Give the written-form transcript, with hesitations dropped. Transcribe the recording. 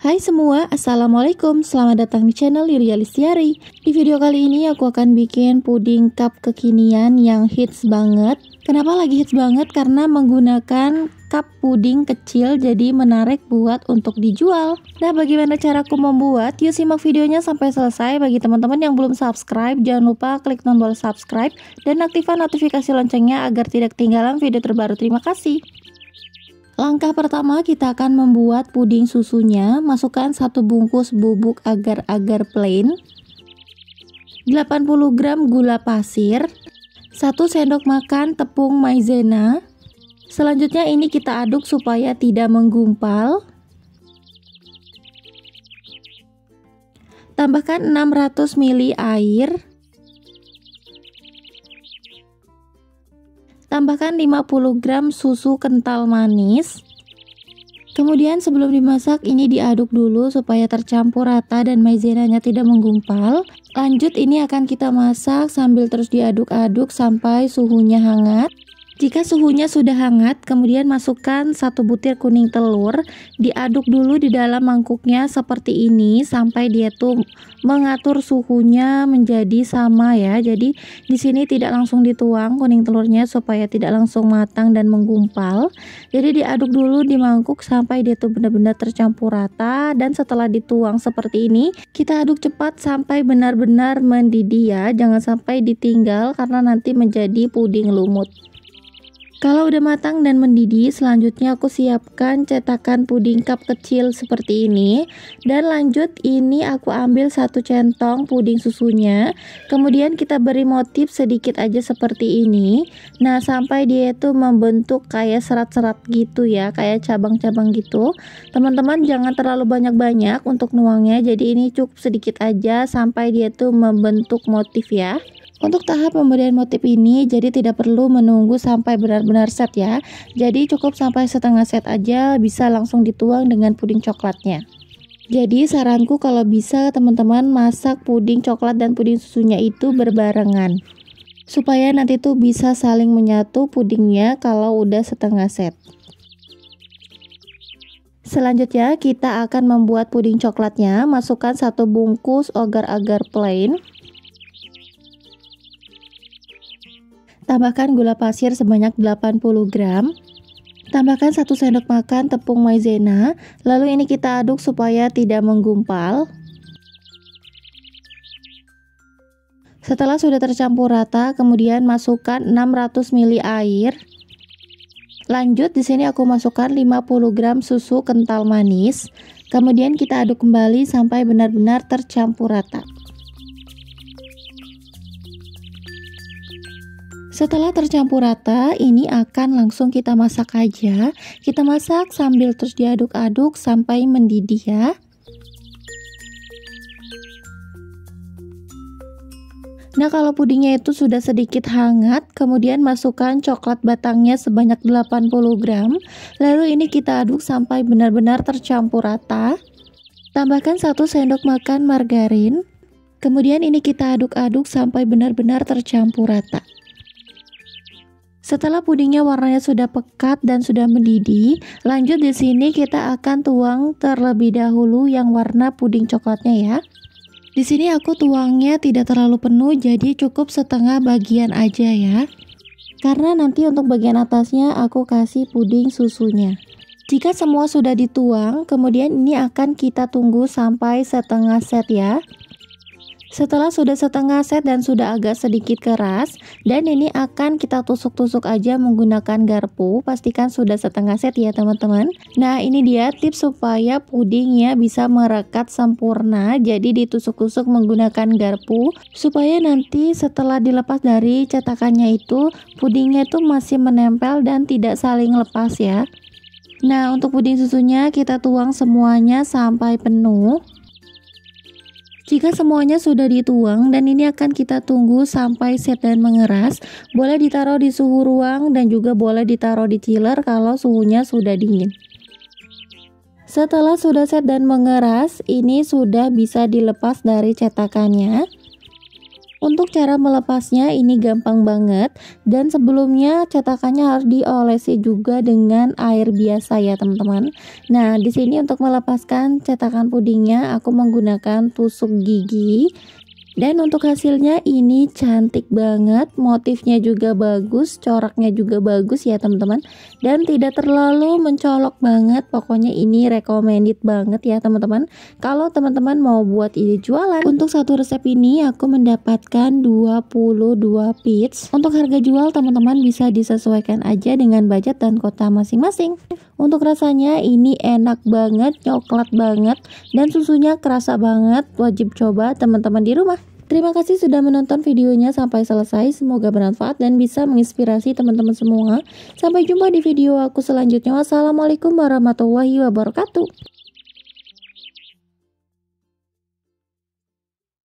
Hai semua, Assalamualaikum. Selamat datang di channel Yulia Listiari. Di video kali ini aku akan bikin puding cup kekinian yang hits banget. Kenapa lagi hits banget? Karena menggunakan cup puding kecil, jadi menarik buat untuk dijual. Nah, bagaimana caraku membuat? Yuk simak videonya sampai selesai. Bagi teman-teman yang belum subscribe, jangan lupa klik tombol subscribe dan aktifkan notifikasi loncengnya agar tidak ketinggalan video terbaru. Terima kasih. Langkah pertama, kita akan membuat puding susunya. Masukkan 1 bungkus bubuk agar-agar plain, 80 gram gula pasir, 1 sendok makan tepung maizena. Selanjutnya ini kita aduk supaya tidak menggumpal. Tambahkan 600 ml air. Tambahkan 50 gram susu kental manis. Kemudian sebelum dimasak ini diaduk dulu supaya tercampur rata dan maizenanya tidak menggumpal. Lanjut ini akan kita masak sambil terus diaduk-aduk sampai suhunya hangat. Jika suhunya sudah hangat, kemudian masukkan 1 butir kuning telur, diaduk dulu di dalam mangkuknya seperti ini sampai dia tuh mengatur suhunya menjadi sama ya. Jadi di sini tidak langsung dituang kuning telurnya supaya tidak langsung matang dan menggumpal. Jadi diaduk dulu di mangkuk sampai dia tuh benar-benar tercampur rata, dan setelah dituang seperti ini, kita aduk cepat sampai benar-benar mendidih ya. Jangan sampai ditinggal karena nanti menjadi puding lumut. Kalau udah matang dan mendidih, selanjutnya aku siapkan cetakan puding cup kecil seperti ini. Dan lanjut ini aku ambil 1 centong puding susunya. Kemudian kita beri motif sedikit aja seperti ini. Nah, sampai dia itu membentuk kayak serat-serat gitu ya, kayak cabang-cabang gitu. Teman-teman jangan terlalu banyak-banyak untuk nuangnya, jadi ini cukup sedikit aja sampai dia tuh membentuk motif ya. Untuk tahap pemberian motif ini, jadi tidak perlu menunggu sampai benar-benar set ya. Jadi cukup sampai setengah set aja, bisa langsung dituang dengan puding coklatnya. Jadi saranku kalau bisa teman-teman masak puding coklat dan puding susunya itu berbarengan, supaya nanti tuh bisa saling menyatu pudingnya kalau udah setengah set. Selanjutnya kita akan membuat puding coklatnya. Masukkan 1 bungkus agar-agar plain. Tambahkan gula pasir sebanyak 80 gram. Tambahkan 1 sendok makan tepung maizena. Lalu ini kita aduk supaya tidak menggumpal. Setelah sudah tercampur rata, kemudian masukkan 600 ml air. Lanjut di sini aku masukkan 50 gram susu kental manis. Kemudian kita aduk kembali sampai benar-benar tercampur rata. Setelah tercampur rata, ini akan langsung kita masak aja. Kita masak sambil terus diaduk-aduk sampai mendidih ya. Nah, kalau pudingnya itu sudah sedikit hangat, kemudian masukkan coklat batangnya sebanyak 80 gram. Lalu ini kita aduk sampai benar-benar tercampur rata. Tambahkan 1 sendok makan margarin. Kemudian ini kita aduk-aduk sampai benar-benar tercampur rata. Setelah pudingnya warnanya sudah pekat dan sudah mendidih, lanjut di sini kita akan tuang terlebih dahulu yang warna puding coklatnya ya. Di sini aku tuangnya tidak terlalu penuh, jadi cukup setengah bagian aja ya. Karena nanti untuk bagian atasnya aku kasih puding susunya. Jika semua sudah dituang, kemudian ini akan kita tunggu sampai setengah set ya. Setelah sudah setengah set dan sudah agak sedikit keras, dan ini akan kita tusuk-tusuk aja menggunakan garpu. Pastikan sudah setengah set ya teman-teman. Nah, ini dia tips supaya pudingnya bisa merekat sempurna. Jadi ditusuk-tusuk menggunakan garpu supaya nanti setelah dilepas dari cetakannya itu pudingnya itu masih menempel dan tidak saling lepas ya. Nah, untuk puding susunya kita tuang semuanya sampai penuh. Jika semuanya sudah dituang dan ini akan kita tunggu sampai set dan mengeras, boleh ditaruh di suhu ruang dan juga boleh ditaruh di chiller kalau suhunya sudah dingin. Setelah sudah set dan mengeras, ini sudah bisa dilepas dari cetakannya. Untuk cara melepasnya ini gampang banget, dan sebelumnya cetakannya harus diolesi juga dengan air biasa ya teman-teman. Nah, di sini untuk melepaskan cetakan pudingnya aku menggunakan tusuk gigi. Dan untuk hasilnya ini cantik banget, motifnya juga bagus, coraknya juga bagus ya teman-teman, dan tidak terlalu mencolok banget. Pokoknya ini recommended banget ya teman-teman kalau teman-teman mau buat ide jualan. Untuk satu resep ini aku mendapatkan 22 piece. Untuk harga jual teman-teman bisa disesuaikan aja dengan budget dan kota masing-masing. Untuk rasanya ini enak banget, coklat banget, dan susunya kerasa banget. Wajib coba teman-teman di rumah. Terima kasih sudah menonton videonya sampai selesai. Semoga bermanfaat dan bisa menginspirasi teman-teman semua. Sampai jumpa di video aku selanjutnya. Wassalamualaikum warahmatullahi wabarakatuh.